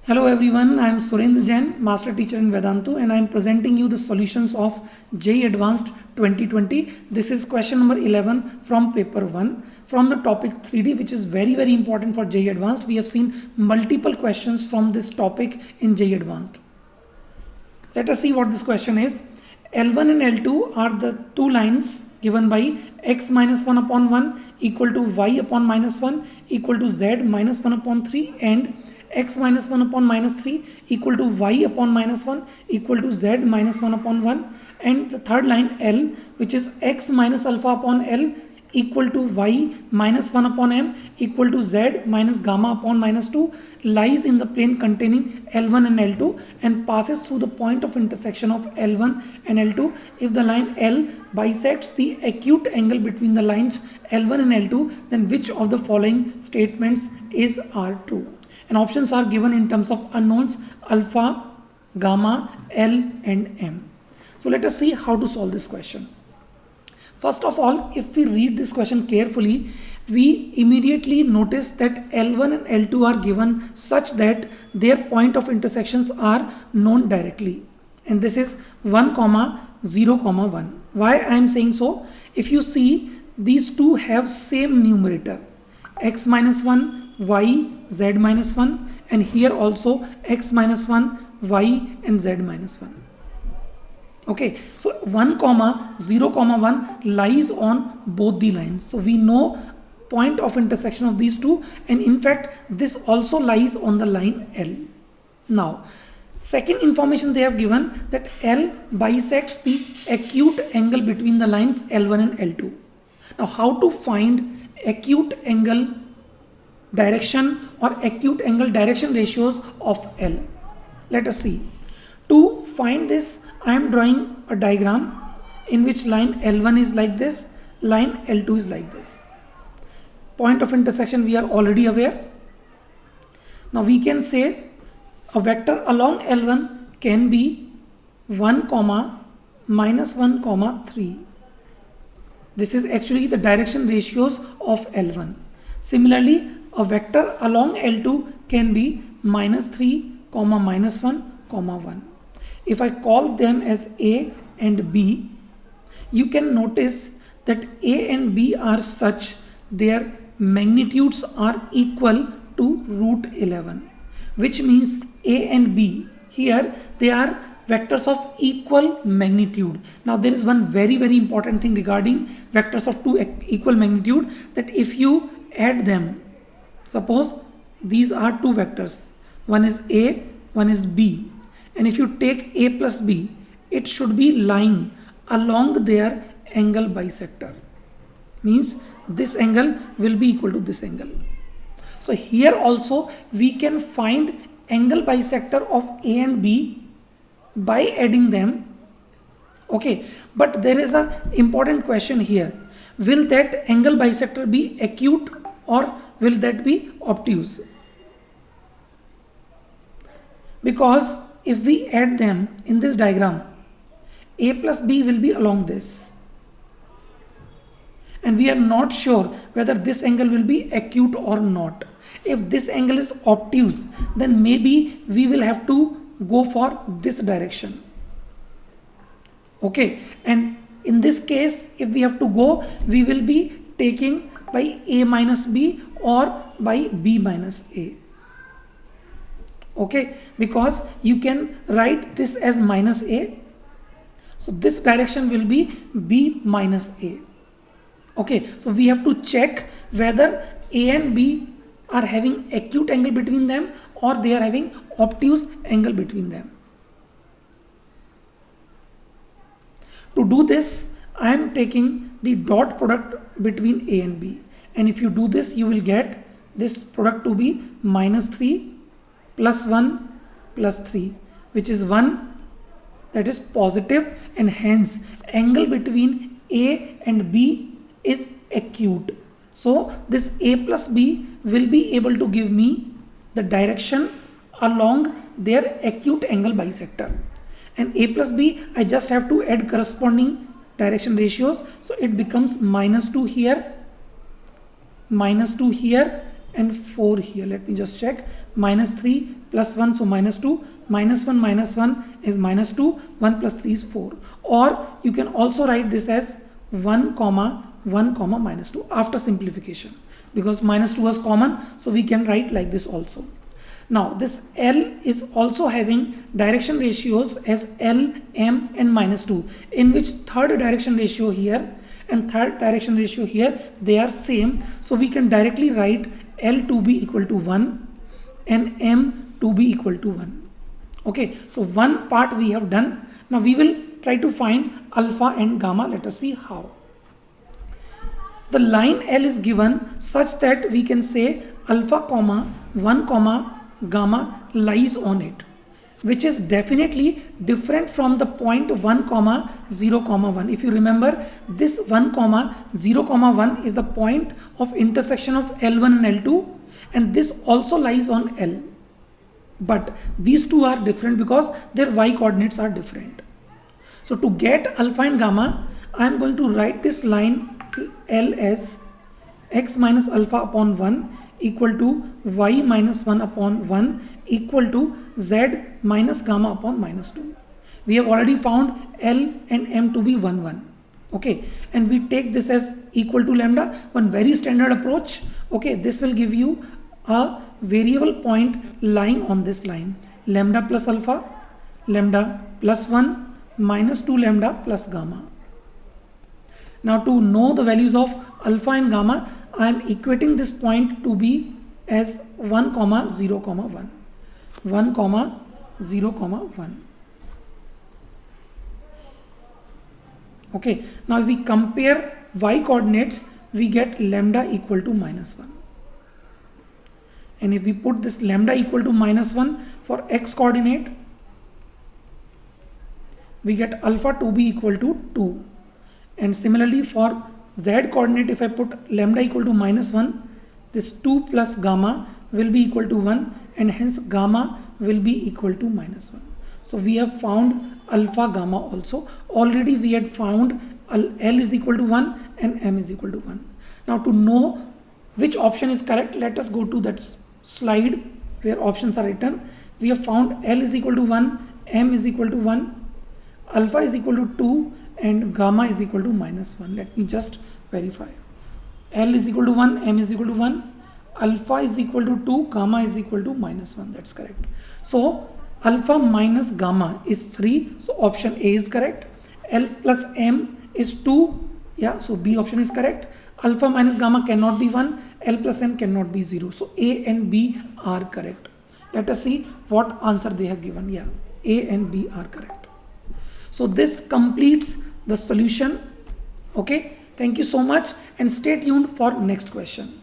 Hello everyone, I am Surendra Jain, Master Teacher in Vedantu, and I am presenting you the solutions of JEE Advanced 2020. This is question number 11 from paper 1 from the topic 3D, which is very important for JEE Advanced. We have seen multiple questions from this topic in JEE Advanced. Let us see what this question is. L1 and L2 are the two lines given by x minus 1 upon 1 equal to y upon minus 1 equal to z minus 1 upon 3 and x minus 1 upon minus 3 equal to y upon minus 1 equal to z minus 1 upon 1, and the third line L, which is x minus alpha upon L equal to y minus 1 upon m equal to z minus gamma upon minus 2, lies in the plane containing L1 and L2 and passes through the point of intersection of L1 and L2. If the line L bisects the acute angle between the lines L1 and L2, then which of the following statements are true? And options are given in terms of unknowns alpha, gamma, L and m. So let us see how to solve this question. First of all, if we read this question carefully, we immediately notice that L1 and L2 are given such that their point of intersections are known directly. And this is 1, 0, 1. Why I am saying so? If you see, these two have same numerator, x minus 1, y, z minus 1, and here also x minus 1, y and z minus 1. Okay, so 1, 0, 1 lies on both the lines. So we know point of intersection of these two, and in fact this also lies on the line L. Now, second information they have given that L bisects the acute angle between the lines L1 and L2. Now, how to find acute angle direction or acute angle direction ratios of L? Let us see. To find this, I am drawing a diagram in which line L1 is like this, line L2 is like this. Point of intersection we are already aware. Now we can say a vector along L1 can be 1, minus 1, 3. This is actually the direction ratios of L1. Similarly, a vector along L2 can be minus 3, minus 1, 1. If I call them as A and B, you can notice that A and B are such their magnitudes are equal to root 11, which means A and B here they are vectors of equal magnitude. Now there is one very important thing regarding vectors of two equal magnitude, that if you add them, suppose these are two vectors, one is A, one is B, and if you take A plus B, it should be lying along their angle bisector. Means this angle will be equal to this angle. So here also we can find angle bisector of A and B by adding them. Okay, but there is an important question here. Will that angle bisector be acute or will that be obtuse? Because if we add them in this diagram, A plus B will be along this, and we are not sure whether this angle will be acute or not. If this angle is obtuse, then maybe we will have to go for this direction. Okay, and in this case, if we have to go, we will be taking by A minus B or by B minus A. Okay, because you can write this as minus A. So this direction will be B minus A. Okay, so we have to check whether A and B are having acute angle between them or they are having obtuse angle between them. To do this, I am taking the dot product between A and B. And if you do this, you will get this product to be minus 3 plus 1 plus 3, which is 1, that is positive, and hence angle between A and B is acute. So this A plus B will be able to give me the direction along their acute angle bisector. And A plus B, I just have to add corresponding direction ratios. So it becomes minus 2 here, minus 2 here, and 4 here. Let me just check. Minus 3 plus 1, so minus 2. Minus 1 is minus 2. 1 plus 3 is 4. Or you can also write this as 1 comma 1 comma minus 2 after simplification, because minus 2 was common, so we can write like this also. Now this L is also having direction ratios as L, M and minus 2, in which third direction ratio here and third direction ratio here, they are same. So we can directly write L to be equal to 1 and M to be equal to 1. Okay, so one part we have done. Now we will try to find alpha and gamma. Let us see how. The line L is given such that we can say alpha comma 1 comma gamma lies on it, which is definitely different from the point 1 comma 0 comma 1. If you remember, this 1 comma 0 comma 1 is the point of intersection of L1 and L2, and this also lies on L. But these two are different because their y coordinates are different. So to get alpha and gamma, I am going to write this line L as x minus alpha upon 1 equal to y minus 1 upon 1 equal to z minus gamma upon minus 2. We have already found L and M to be 1, 1. Okay, and we take this as equal to lambda, one very standard approach. Okay, this will give you a variable point lying on this line, lambda plus alpha, lambda plus 1 minus 2 lambda plus gamma. Now to know the values of alpha and gamma, I am equating this point to be as 1 comma 0 comma 1. 1 comma 0 comma 1. Okay, now if we compare y coordinates, we get lambda equal to minus 1. And if we put this lambda equal to minus 1 for x coordinate, we get alpha to be equal to 2. And similarly for z coordinate, if I put lambda equal to minus 1, this 2 plus gamma will be equal to 1, and hence gamma will be equal to minus 1. So we have found alpha gamma also. Already we had found L is equal to 1 and M is equal to 1. Now to know which option is correct, let us go to that slide where options are written. We have found L is equal to 1, M is equal to 1, alpha is equal to 2 and gamma is equal to minus 1. Let me just verify. L is equal to 1, M is equal to 1, alpha is equal to 2, gamma is equal to minus 1. That's correct. So alpha minus gamma is 3. So option A is correct. L plus M is 2. Yeah, so B option is correct. Alpha minus gamma cannot be 1. L plus M cannot be 0. So A and B are correct. Let us see what answer they have given. Yeah, A and B are correct. So this completes the solution. Okay, thank you so much and stay tuned for next question.